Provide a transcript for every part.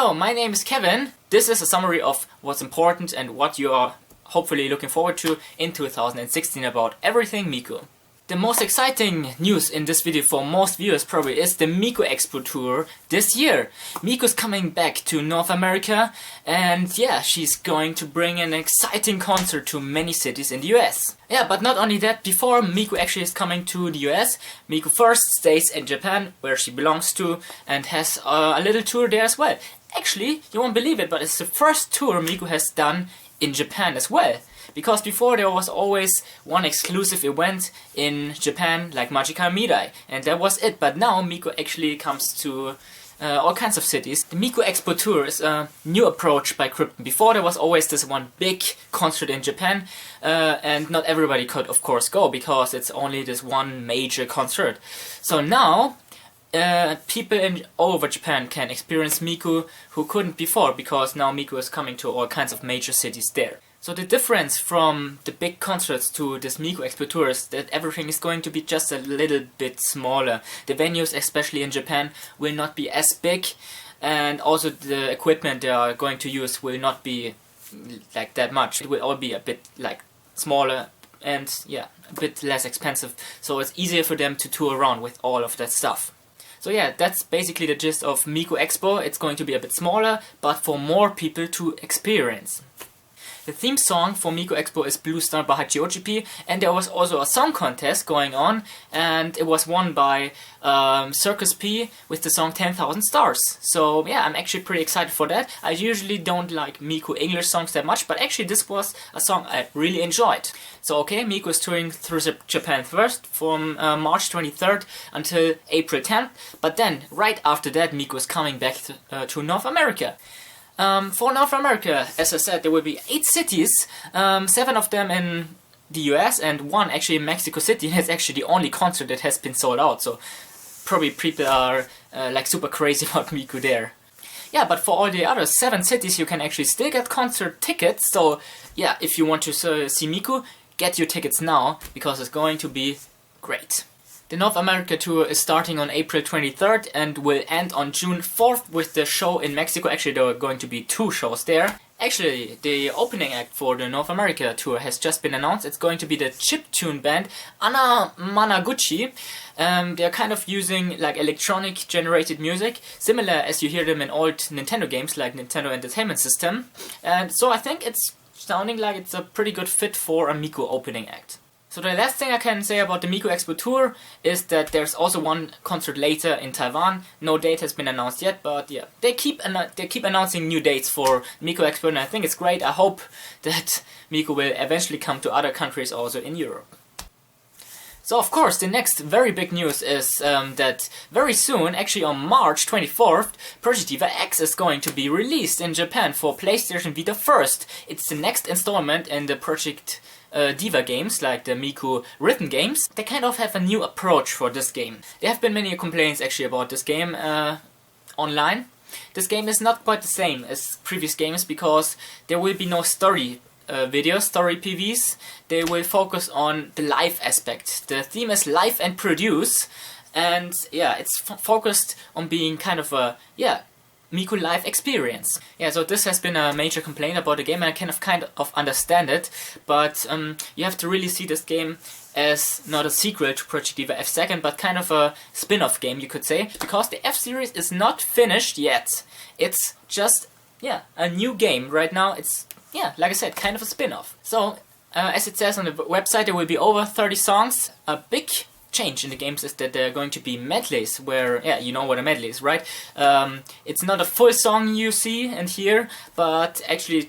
Hello, my name is Kevin. This is a summary of what's important and what you are hopefully looking forward to in 2016 about everything Miku. The most exciting news in this video for most viewers probably is the Miku Expo tour this year. Miku's coming back to North America and yeah, she's going to bring an exciting concert to many cities in the US. Yeah, but not only that, before Miku actually is coming to the US, Miku first stays in Japan, where she belongs to, and has a little tour there as well. Actually, you won't believe it, but it's the first tour Miku has done in Japan as well. Because before there was always one exclusive event in Japan, like Magical Mirai, and that was it. But now Miku actually comes to all kinds of cities. The Miku Expo tour is a new approach by Krypton. Before there was always this one big concert in Japan, and not everybody could of course go, because it's only this one major concert. So now people all over Japan can experience Miku who couldn't before, because now Miku is coming to all kinds of major cities there. So the difference from the big concerts to this Miku Expo tour is that everything is going to be just a little bit smaller. The venues, especially in Japan, will not be as big, and also the equipment they are going to use will not be like that much. It will all be a bit like smaller and yeah, a bit less expensive, so it's easier for them to tour around with all of that stuff. So yeah, that's basically the gist of Miku Expo. It's going to be a bit smaller, but for more people to experience. The theme song for Miku Expo is Blue Star by Hachiochipi, and there was also a song contest going on, and it was won by Circus P with the song 10,000 Stars. So yeah, I'm actually pretty excited for that. I usually don't like Miku English songs that much, but actually this was a song I really enjoyed. So okay, Miku is touring through Japan first from March 23rd until April 10th, but then right after that Miku is coming back to North America. For North America, as I said, there will be 8 cities, 7 of them in the US and 1 actually in Mexico City, and it's actually the only concert that has been sold out, so probably people are like super crazy about Miku there. Yeah, but for all the other 7 cities you can actually still get concert tickets, so yeah, if you want to see Miku, get your tickets now, because it's going to be great. The North America tour is starting on April 23rd and will end on June 4th with the show in Mexico. Actually, there are going to be 2 shows there. Actually, the opening act for the North America tour has just been announced. It's going to be the chiptune band Anna Managuchi. They're kind of using like electronic generated music, similar as you hear them in old Nintendo games like Nintendo Entertainment System. And so I think it's sounding like it's a pretty good fit for a Miku opening act. So the last thing I can say about the Miku Expo tour is that there's also one concert later in Taiwan. No date has been announced yet, but yeah, they keep announcing new dates for Miku Expo, and I think it's great. I hope that Miku will eventually come to other countries also in Europe. So of course, the next very big news is that very soon, actually on March 24th, Project Diva X is going to be released in Japan for PlayStation Vita first. It's the next installment in the Project Diva games, like the Miku written games. They kind of have a new approach for this game. There have been many complaints actually about this game online. This game is not quite the same as previous games, because there will be no story videos, story PVs. They will focus on the live aspect. The theme is live and produce, and yeah, it's focused on being kind of a Miku live experience. Yeah, so this has been a major complaint about the game, and I kind of understand it, but you have to really see this game as not a sequel to Project Diva F second, but kind of a spin-off game, you could say, because the F series is not finished yet. It's just, yeah, a new game. Right now it's, yeah, like I said, kind of a spin-off. So, as it says on the website, there will be over 30 songs. A big change in the games is that there are going to be medleys, where, yeah, you know what a medley is, right? It's not a full song you see and hear, but actually,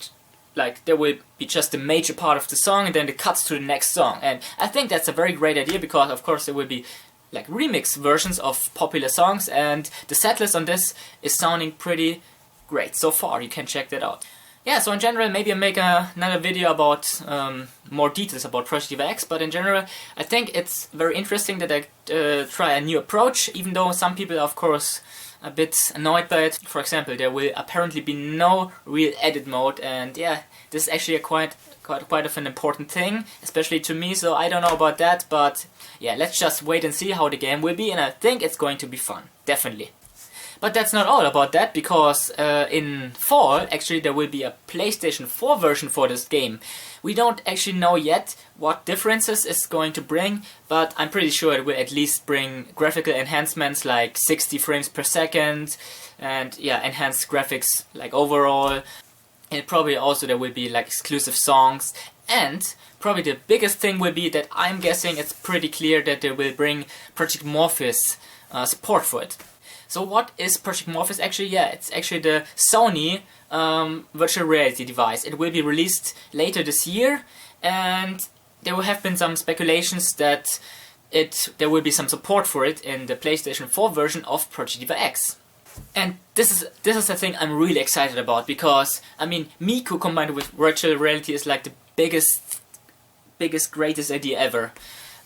like, there will be just a major part of the song and then it cuts to the next song. And I think that's a very great idea, because of course there will be like remix versions of popular songs, and the setlist on this is sounding pretty great so far. You can check that out. Yeah, so in general, maybe I'll make another video about more details about Project Diva X, but in general, I think it's very interesting that I try a new approach, even though some people are of course a bit annoyed by it. For example, there will apparently be no real edit mode, and yeah, this is actually a quite of an important thing, especially to me, so I don't know about that, but yeah, let's just wait and see how the game will be, and I think it's going to be fun, definitely. But that's not all about that, because in fall, actually, there will be a PlayStation 4 version for this game. We don't actually know yet what differences it's going to bring, but I'm pretty sure it will at least bring graphical enhancements like 60 frames per second, and yeah, enhanced graphics like overall. And probably also there will be like exclusive songs, and probably the biggest thing will be that I'm guessing it's pretty clear that they will bring Project Morpheus support for it. So what is Project Morpheus actually? Yeah, it's actually the Sony virtual reality device. It will be released later this year, and there will have been some speculations that there will be some support for it in the PlayStation 4 version of Project Diva X. And this is the thing I'm really excited about, because I mean, Miku combined with virtual reality is like the biggest, greatest idea ever.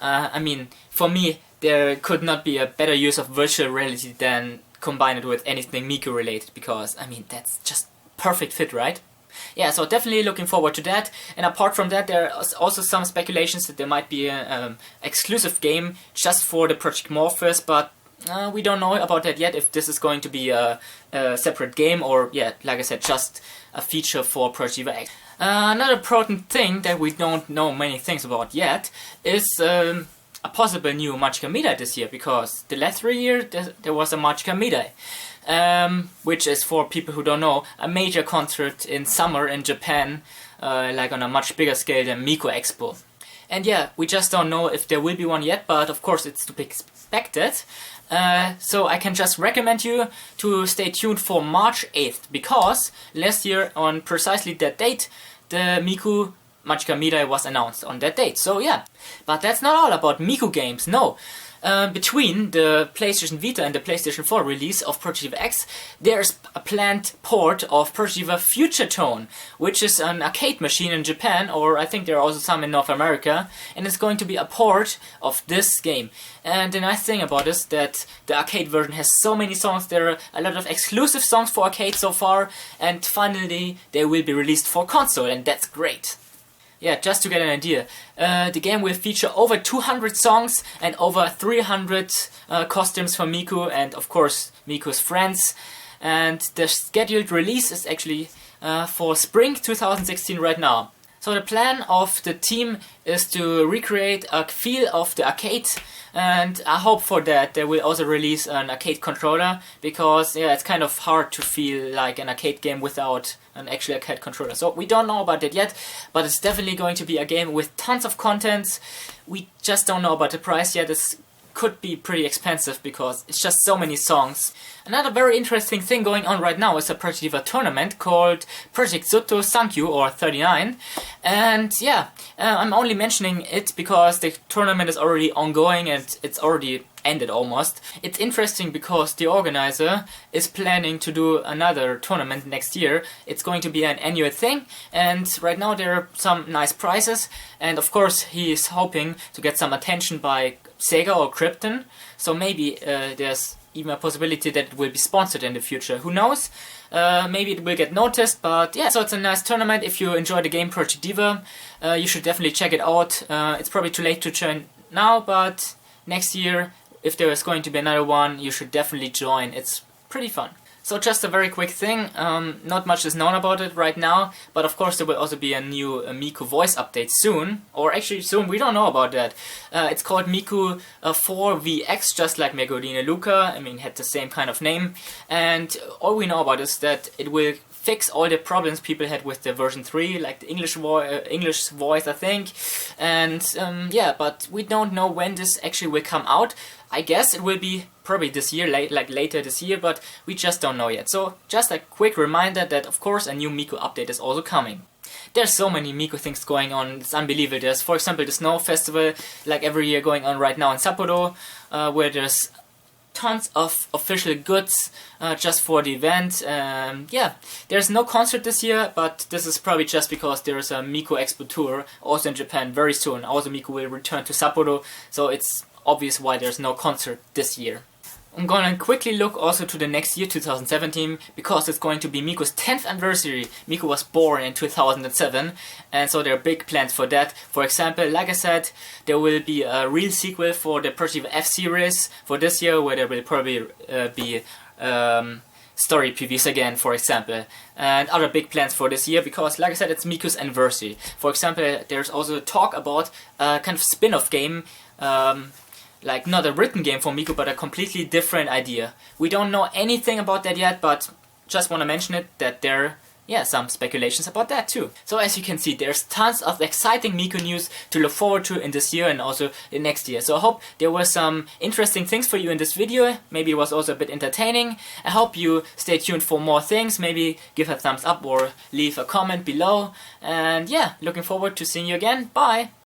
I mean, for me, there could not be a better use of virtual reality than combine it with anything Miku related, because I mean, that's just perfect fit, right? Yeah, so definitely looking forward to that. And apart from that, there are also some speculations that there might be an exclusive game just for the Project Morpheus, but we don't know about that yet, if this is going to be a separate game or, yeah, like I said, just a feature for Project Diva X. Another important thing that we don't know many things about yet is a possible new Magica Mirai this year, because the last 3 years there was a Magica Mirai, which is, for people who don't know, a major concert in summer in Japan, like on a much bigger scale than Miku Expo. And yeah, we just don't know if there will be one yet, but of course it's to be expected. So I can just recommend you to stay tuned for March 8th, because last year on precisely that date, the Miku Magica Mirai was announced on that date. So yeah, but that's not all about Miku games, no. Between the PlayStation Vita and the PlayStation 4 release of Project Diva X, there's a planned port of Project Diva Future Tone, which is an arcade machine in Japan, or I think there are also some in North America, and it's going to be a port of this game. And the nice thing about this is that the arcade version has so many songs. There are a lot of exclusive songs for arcade so far, and finally they will be released for console, and that's great. Yeah, just to get an idea, the game will feature over 200 songs and over 300 costumes for Miku and, of course, Miku's friends. And the scheduled release is actually for spring 2016 right now. So the plan of the team is to recreate a feel of the arcade, and I hope for that they will also release an arcade controller, because yeah, it's kind of hard to feel like an arcade game without an actual arcade controller. So we don't know about it yet, but it's definitely going to be a game with tons of content. We just don't know about the price yet. It could be pretty expensive because it's just so many songs. Another very interesting thing going on right now is a Project Diva tournament called Project Zutto Sankyu, or 39. And yeah, I'm only mentioning it because the tournament is already ongoing and it's already ended almost. It's interesting because the organizer is planning to do another tournament next year. It's going to be an annual thing, and right now there are some nice prizes, and of course he is hoping to get some attention by Sega or Krypton, so maybe there's even a possibility that it will be sponsored in the future. Who knows? Maybe it will get noticed, but yeah, so it's a nice tournament. If you enjoy the game Project Diva, you should definitely check it out. It's probably too late to join now, but next year, if there is going to be another one, you should definitely join. It's pretty fun. So just a very quick thing, not much is known about it right now, but of course there will also be a new Miku voice update soon, or actually soon, we don't know about that. It's called Miku 4VX, just like Megodine Luca, I mean, had the same kind of name, and all we know about is that it will fix all the problems people had with the version 3, like the English voice, I think, and yeah, but we don't know when this actually will come out. I guess it will be probably this year, like later this year, but we just don't know yet. So just a quick reminder that of course a new Miku update is also coming. There's so many Miku things going on, it's unbelievable. There's, for example, the Snow Festival, like every year going on right now in Sapporo, where there's tons of official goods just for the event. Yeah, there's no concert this year, but this is probably just because there's a Miku Expo tour also in Japan very soon. Also Miku will return to Sapporo, so it's obvious why there's no concert this year. I'm gonna quickly look also to the next year, 2017, because it's going to be Miku's 10th anniversary. Miku was born in 2007, and so there are big plans for that. For example, like I said, there will be a real sequel for the Project Diva F series for this year, where there will probably be story PVs again, for example, and other big plans for this year, because like I said, it's Miku's anniversary. For example, there's also talk about a kind of spin-off game, like not a written game for Miku, but a completely different idea. We don't know anything about that yet, but just want to mention it, that there some speculations about that too. So as you can see, there's tons of exciting Miku news to look forward to in this year and also in next year. So I hope there were some interesting things for you in this video. Maybe it was also a bit entertaining. I hope you stay tuned for more things. Maybe give a thumbs up or leave a comment below. And yeah, looking forward to seeing you again. Bye!